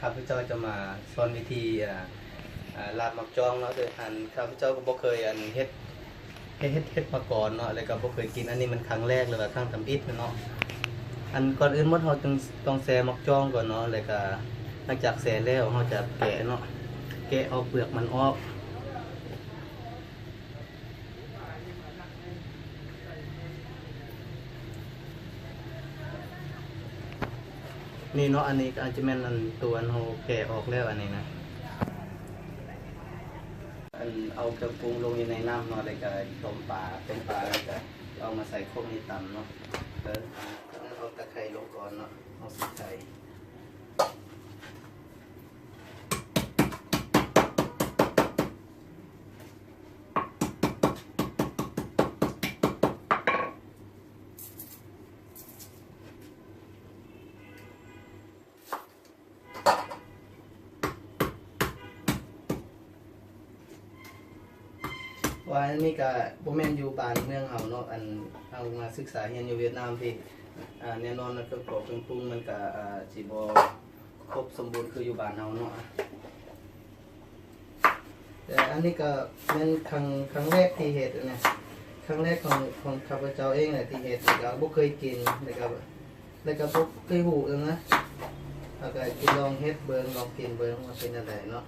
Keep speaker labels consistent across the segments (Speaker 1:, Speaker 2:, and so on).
Speaker 1: ข้าพเจ้าจะมาสอนวิธีลาบมักจองเนาะโดยอันข้าพเจ้าก็บ่เคยเฮ็ดมาก่อนเนาะแล้วก็บ่เคยกินอันนี้มันครั้งแรกเลยว่าครั้งทำอิฐเนาะอันก่อนอื่นหมดเราจึงต้องแซ่มักจองก่อนเนาะแล้วก็หลังจากแซ่แล้วเราจะแกะเนาะแกะเอาเปลือกมันออกนี่เนาะอันนี้อาจจะแม่นอันตัวอันเราแกะออกแล้วอันนี้นะอันเอาเครื่องปรุงลงอยู่ในน้ำเนาะแล้วก็ต้มปลาแล้วก็เอามาใส่โคกนี้ตำเนาะแล้วเอาตะไคร้ลงก่อนเนาะเอาตะไคร้ว่าอันนี้ก็บ่แม่นอยู่บ้านเมืองเฮาเนาะอันเอามาศึกษาเรียนอยู่เวียดนามพี่แน่นอนนะเครื่องปรุงมันก็สิบ่ครบสมบูรณ์คืออยู่บ้านเฮาเนาะแต่อันนี้ก็เป็นครั้งแรกที่เฮ็ดนะครั้งแรกของข้าพเจ้าเองแหละที่เฮ็ดแล้วก็บ่เคยกินแล้วก็บ่เคยรู้เลยนะแล้วก็สิลองเฮ็ดเบิ่งลองกินเบิ่งว่าเป็นจังไดเนาะ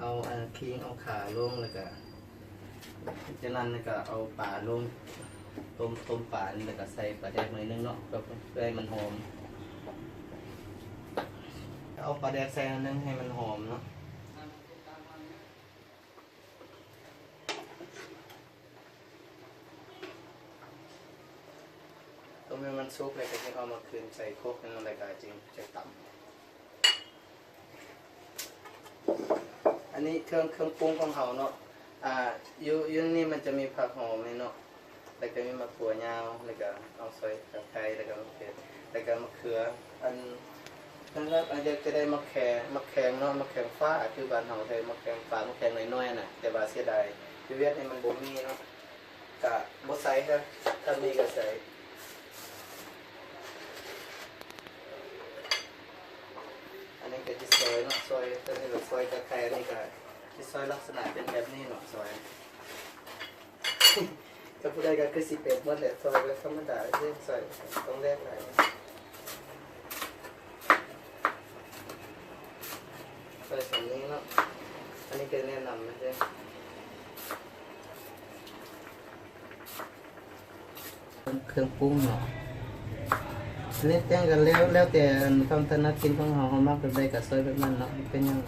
Speaker 1: เอาคิงเอาขาลงแล้วก็จากนั้นก็เอาปลาลงต้มปลาแล้วก็ใส่ปลาแดกหน่อยนึงเนาะเพื่อให้มันหอมเอาปลาแดกใส่นึงให้มันหอมเนาะต้มให้มันสุกเลยก็จะเอามาคืนใส่โคกนั่นอะไรก็จริงจะต่ำอันนี้เครื่องปรุงของเขาเนาะอยู่นี่มันจะมีผักหอมนี่เนาะแล้วก็มีมะขัวยาวแล้วก็เอาซอยตะไคร้แล้วก็มะเขือแล้วก็มะเขือนั่นครับอันนี้จะได้มะแขงเนาะมะแขงฟ้าคือบ้านเฮาไทยมะแขงฟ้ามะแขงน้อยๆน่ะแต่ว่าเสียดายอยู่เวียดนี่มันบ่มีเนาะก็บ่ใส่ครับถ้ามีก็ใส่อันนี้ก็จะซอยเนาะซอยตัวนี้ก็ซอยตะไคร้นี่ก็จะซอยลักษณะเป็นแบบนี้เนาะซอยก็ผู้ใดก็คือสิเป็ดหมดแหละซอยก็ธรรมดาเรื่องซอยต้องแรกหลายซอยแบบนี้เนาะอันนี้ก็แนะนำนะเจ้เครื่องปรุงเนาะอันนี้แจ้งกันแล้วแต่ความถนัดกินของเขามากแบบใดกับซอยแบบนั้นเนาะเป็นยัง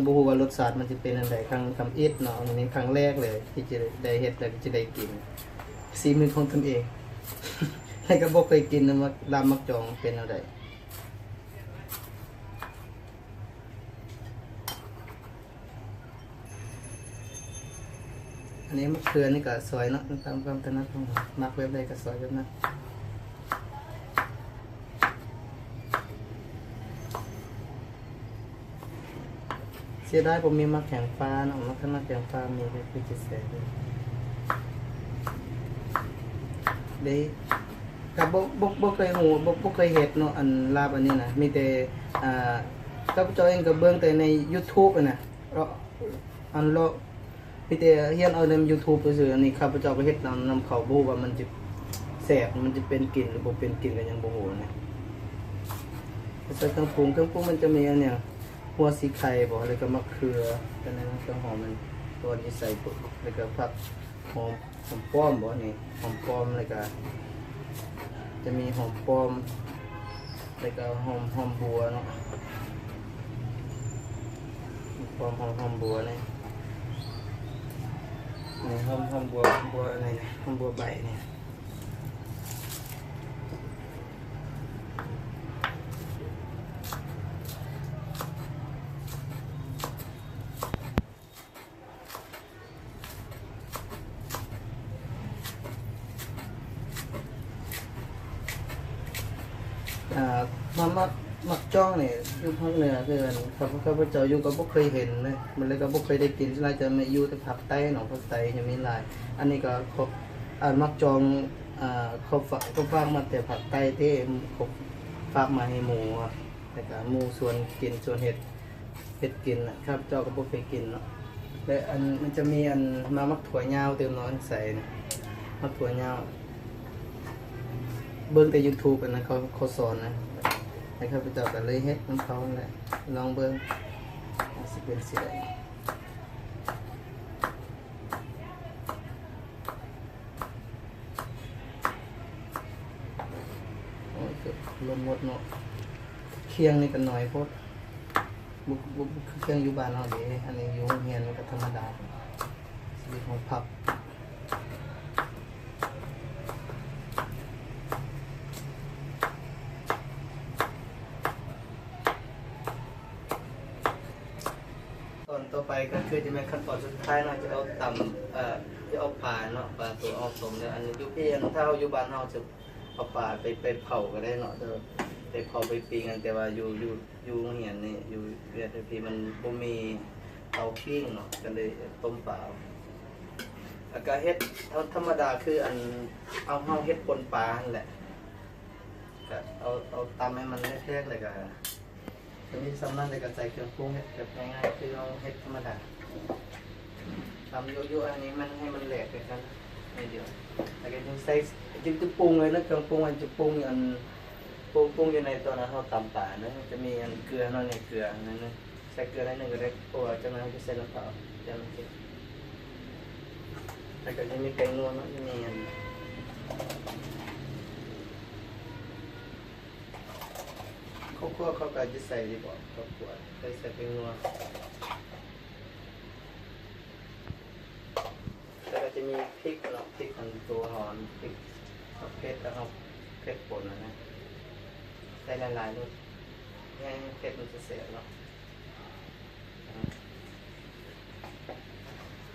Speaker 1: บูฮูว่ารสชาติมันจะเป็นอะไรครั้งทำอิฐเนาะอันนี้ครั้งแรกเลยที่จะได้เฮ็ดแล้วจะได้กินซีมือของตนเอง ให้ก็บอกเคยกินนะมาลามมักจองเป็นอะไรอันนี้มะเขือนี่ก็ซอยเนาะตามความถนัดของเรามักแบบใดก็ซอยแบบนั้นเสียดายผมมีมะแข็งฟ้าเนาะมะแข็งฟ้ามีก็คือจะเสียเลยเด้กับ่เคยหูบ่เคยเห็ดเนาะอันลาบอันนี้นะมีแต่ข้าพเจ้าเองก็เบิ่งแต่ใน YouTube อ่ะนะอันเรามีแต่เฮียนเอาใน YouTube ซื่อๆอันนี้ข้าพเจ้าก็เฮ็ดนำเขาบ่ว่ามันจะแซ่บมันจะเป็นกลิ่นหรือบ่เป็นกลิ่นก็ยังบ่ฮู้นะแต่เครื่องปรุงมันจะมีอันเนี้ยหัวสีไข่บ่แล้วก็มะเขือกันนั้นเครื่องหอมมันตัวนี้ใส่ปุ๊บแล้วก็ผักหอมป้อมบ่นี่หอมป้อมแล้วก็จะมีหอมป้อมแล้วก็หอมบัวเนาะหอมบัวนี่หอมบัวอะไรเนี่ยหอมบัวใบเนี่ยมะ จ้องเนี่ยอยู่ภาคเหนือคือกันข้าพเจ้าอยู่ก็บ่เคยเห็นเลยมันเลยก็บ่เคยได้กินน่าจะมาอยู่แต่ภาคใต้เนาะภาคใต้ยังมีหลายอันนี้ก็เขามักจองเขาฝากมาแต่ภาคใต้ที่เขาฝากมาให้หมู่อะแต่ก็หมู่ส่วนกินส่วนเฮ็ดกินนะครับเจ้าก็บ่เคยกินเนาะและอันมันจะมีอันมามักถั่วยาวเติมน้อยใส่นะมักถั่วยาวเบิ่งแต่ YouTube อันนั้นเขาสอนนะให้ข้าพเจ้าก็เลยเฮ็ดนำเขานั่นแหละลองเบิ่งสิเป็นสิได้โอ้ยเกือบลมหมดเนาะเคียงนี่ก็น้อยโพดบุเครื่องอยู่บ้านเฮาเด้อันนี้อยู่โรงเรียนมันก็ธรรมดาชีวิตของผับตอนต่อไปก็คือจะเป็นขั้นตอนสุดท้ายเนาะจะเอาจะเอาปลาเนาะปลาตัวเอาสมเนี่ยอันนี้อยู่พี่ถ้าเราอยู่บ้านเฮาจะเอาปลาไปเผาก็ได้เนาะไปเผาไปปิ้งกันแต่ว่าอยู่โรงเรียนนี่อยู่เวียดนามพี่มันบ่มีเตาปิ้งเนาะก็เลยต้มเปล่าแล้วก็เฮ็ดธรรมดาคืออันเอาเฮาเฮ็ดปนปลานั่นแหละก็เอาตำให้มันแรกๆเลยก็จะมีสำนักเลยก็ใส่เครื่องปรุงเฮ็ดแบบง่ายๆคือเราเฮ็ดธรรมดาตำยั่วๆอันนี้มันให้มันแหลกกันนิดเดียวแล้วก็ใส่จึงจะปรุงเลยนะเครื่องปรุงมันจะปรุงอันปรุงอยู่ในตัวนั้นเฮาตำป่านะจะมีอันเกลือเนาะเนี่ยเกลือนั่นนะใส่เกลือนิดนึงก็ได้เพราะว่าจังนั้นจะใส่น้ำเปล่าจะมันเค็มแล้วก็จะมีแป้งนัวเนาะจะมีอันข้าวคั่วเขาก็จะใส่ดีกว่าข้าวคั่วใส่แป้งนัวแล้วก็จะมีพริกเนาะพริกอันตัวหอมพริกเผ็ดแล้วเอาเผ็ดป่นนะใส่หลายๆด้วยให้เผ็ดมันจะเสียเนาะ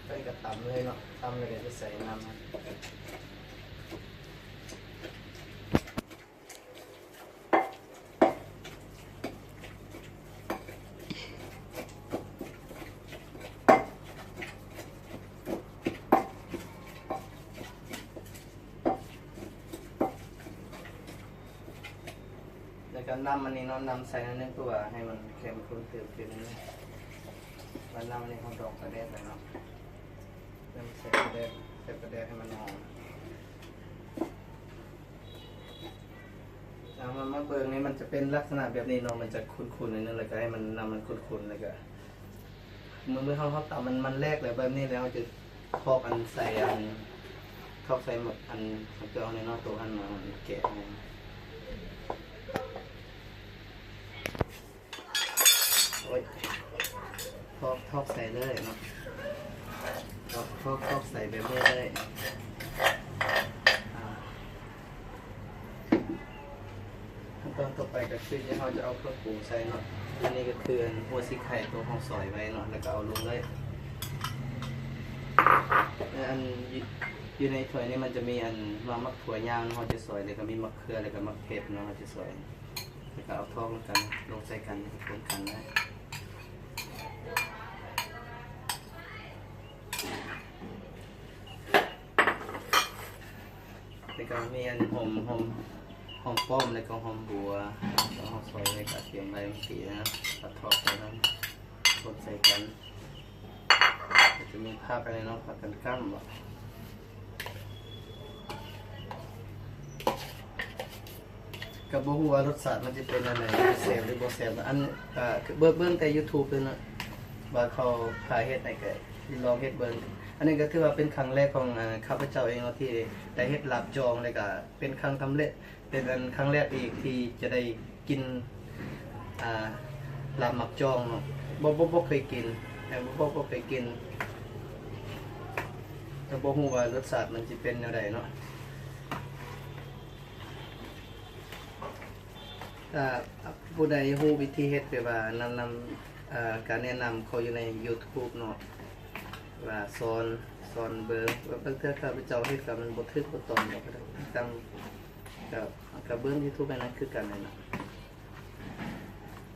Speaker 1: ใส่กระตำเลยเนาะตำเลยก็จะใส่น้ำมันแล้วก็น้ำมันนี่เนาะน้ำใส่นั่นนึงตัวให้มันเค็มข้นเติมขึ้นนี่แล้วน้ำนี่เขาดองกระเด็ดเลยเนาะน้ำใส่กระเด็ดให้มันหอมมันมะเบืองนี่มันจะเป็นลักษณะแบบนี้เนาะมันจะขุ่นๆนิดนึงแล้วก็ให้มันน้ำมันขุ่นๆแล้วก็เมื่อเขาตำมันแรกเลยแบบนี้แล้วจะทอกอันใส่อันทอกใส่หมดอันเขาจะเอาในนอกตัวอันมาแกะเนี่ยทอกใส่เลยเนาะทอกใส่แบบนี้เลยขั้นตอนต่อไปก็คือเราจะเอาเครื่องปรุงใส่เนาะอันนี้ก็คือหัวซีไข่ตัวของซอยไว้เนาะแล้วก็เอาลงเลยอันอยู่ในถ้วยนี้มันจะมีอันมักถั่วยางเราจะซอยแล้วก็มีมะเขือแล้วก็มะเขือเนาะเราจะซอยแล้วก็เอาทอกกันลงใส่กันคนกันได้แล้วก็มีอันหอมป้อมแล้วก็หอมบัวแล้วหอมซอยแล้วก็เตรียมใบมะขีนะตัดทอดไปแล้วคนใส่กันจะมีผักอะไรเนาะผักกันกั้มบ่กับบ่ฮู้ว่ารสชาติมันจะเป็นอะไรแซ่บหรือบ่แซ่บอันเบิ่งแต่ YouTube เลยเนาะว่าเขาขายเฮ็ดให้ก็ลองเฮ็ดเบิ่งอันนี้ก็ถือว่าเป็นครั้งแรกของข้าพเจ้าเองเนาะที่ได้เฮ็ดลาบจองเลยก็เป็นครั้งเป็นอันครั้งแรกอีกที่จะได้กินลาบหมักจองเนาะบ่เคยกินบ่เคยกินแต่บ่ฮู้ว่ารสชาติมันสิเป็นแนวใดเนาะผู้ใดฮู้วิธีเฮ็ดแบบว่านำการแนะนำเขาอยู่ใน YouTube เนาะว่าสอนเบิ่งว่าบางเทื่อข้าพเจ้าเฮ็ดกับมันบ่ถึกบ่ตรงดอกก็ได้ตั้งกับเบิ่ง YouTube อันนั้นคือกันนั่นน่ะ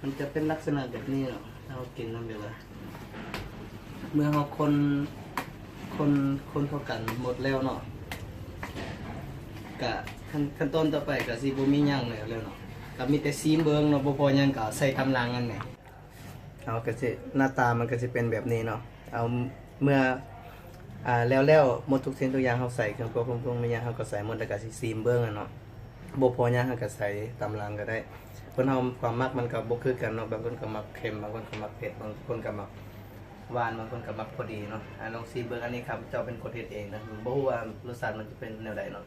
Speaker 1: มันจะเป็นลักษณะแบบนี้เนาะเรากินมันแบบว่าเมื่อเราคนเท่ากันหมดแล้วเนาะกะขั้นตอนต่อไปก็สิบ่มีหยังแล้วเนาะก็มีแต่ซีมเบิ่งเนาะบ่พอหยังก็ใส่กำลังกันแหน่เอาก็สิหน้าตามันก็สิเป็นแบบนี้เนาะเอาเมื่อแล้วหมดทุกสิ่งทุกอย่างเฮาใส่เครื่องปรุงมีหยังเฮาก็ใส่หมดแล้วก็สิซีมเบิ่งอะเนาะบ่พอหยังเฮาก็ใส่ตำลังก็ได้คนเฮาความมักมันก็บ่คือกันเนาะบางคนก็มักเค็มบางคนก็มักเผ็ดบางคนก็มักหวานบางคนก็มักพอดีเนาะลองซีมเบิ่งอันนี้ครับเจ้าเป็นคนเฮ็ดเองนะบ่ฮู้ว่ารสชาติมันจะเป็นแนวใดเนาะ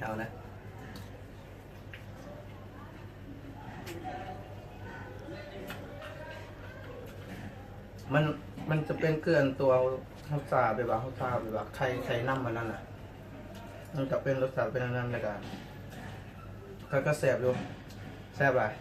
Speaker 1: เอานะมันจะเป็นเกลือนตัวเฮาซาแบบว่าเฮาซาแบบว่าไข่น้ำมันนั่นน่ะมันก็เป็นรสชาติเป็นอันนั้นแล้วก็แซ่บอยู่แซ่บหลาย